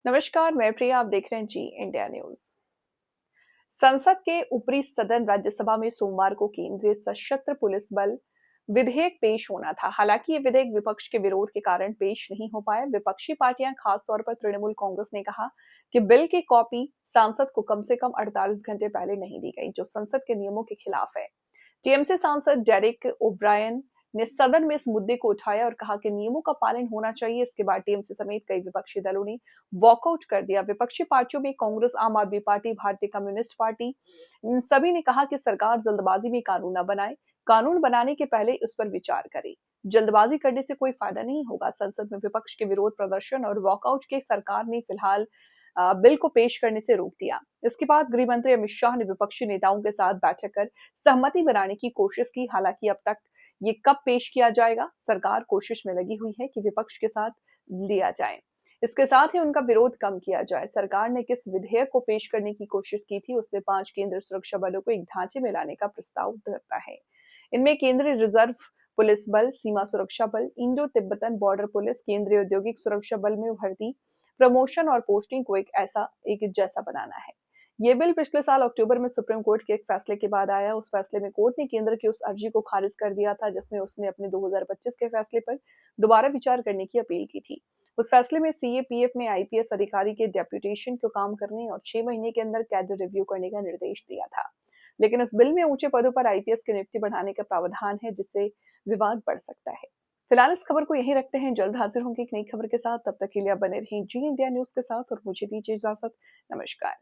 नमस्कार, मैं प्रिया। आप देख रहे हैं जी इंडिया न्यूज। संसद के ऊपरी सदन राज्यसभा में सोमवार को केंद्रीय सशस्त्र पुलिस बल विधेयक पेश होना था। हालांकि ये विधेयक विपक्ष के विरोध के कारण पेश नहीं हो पाया। विपक्षी पार्टियां, खासतौर पर तृणमूल कांग्रेस ने कहा कि बिल की कॉपी सांसद को कम से कम 48 घंटे पहले नहीं दी गई, जो संसद के नियमों के खिलाफ है। टीएमसी सांसद डेरेक ओब्रायन ने सदन में इस मुद्दे को उठाया और कहा कि नियमों का पालन होना चाहिए। इसके बाद टीएमसी समेत कई विपक्षी दलों ने वॉकआउट कर दिया। विपक्षी पार्टियों में कांग्रेस, आम आदमी पार्टी, भारतीय कम्युनिस्ट पार्टी, इन सभी ने कहा कि सरकार जल्दबाजी में कानून न बनाए, कानून बनाने के पहले उस पर विचार करे। जल्दबाजी करने से कोई फायदा नहीं होगा। संसद में विपक्ष के विरोध प्रदर्शन और वॉकआउट के सरकार ने फिलहाल बिल को पेश करने से रोक दिया। इसके बाद गृह मंत्री अमित शाह ने विपक्षी नेताओं के साथ बैठक कर सहमति बनाने की कोशिश की। हालांकि अब तक ये कब पेश किया जाएगा, सरकार कोशिश में लगी हुई है कि विपक्ष के साथ लिया जाए। इसके साथ ही उनका विरोध कम किया जाए। सरकार ने किस विधेयक को पेश करने की कोशिश की थी, उसमें 5 केंद्रीय सुरक्षा बलों को एक ढांचे में लाने का प्रस्ताव धरता है। इनमें केंद्रीय रिजर्व पुलिस बल, सीमा सुरक्षा बल, इंडो तिब्बतन बॉर्डर पुलिस, केंद्रीय औद्योगिक सुरक्षा बल में भर्ती, प्रमोशन और पोस्टिंग को एक जैसा बनाना है। ये बिल पिछले साल अक्टूबर में सुप्रीम कोर्ट के एक फैसले के बाद आया। उस फैसले में कोर्ट ने केंद्र की उस अर्जी को खारिज कर दिया था, जिसमें उसने अपने 2025 के फैसले पर दोबारा विचार करने की अपील की थी। उस फैसले में सीएपीएफ में आईपीएस अधिकारी के डेप्यूटेशन को काम करने और 6 महीने के अंदर कैडर रिव्यू करने का निर्देश दिया था। लेकिन इस बिल में ऊंचे पदों पर आईपीएस की नियुक्ति बढ़ाने का प्रावधान है, जिससे विवाद बढ़ सकता है। फिलहाल इस खबर को यहीं रखते हैं। जल्द हाजिर होंगे एक नई खबर के साथ। तब तक के लिए आप बने रहें जी इंडिया न्यूज के साथ और मुझे दीजिए इजाजत। नमस्कार।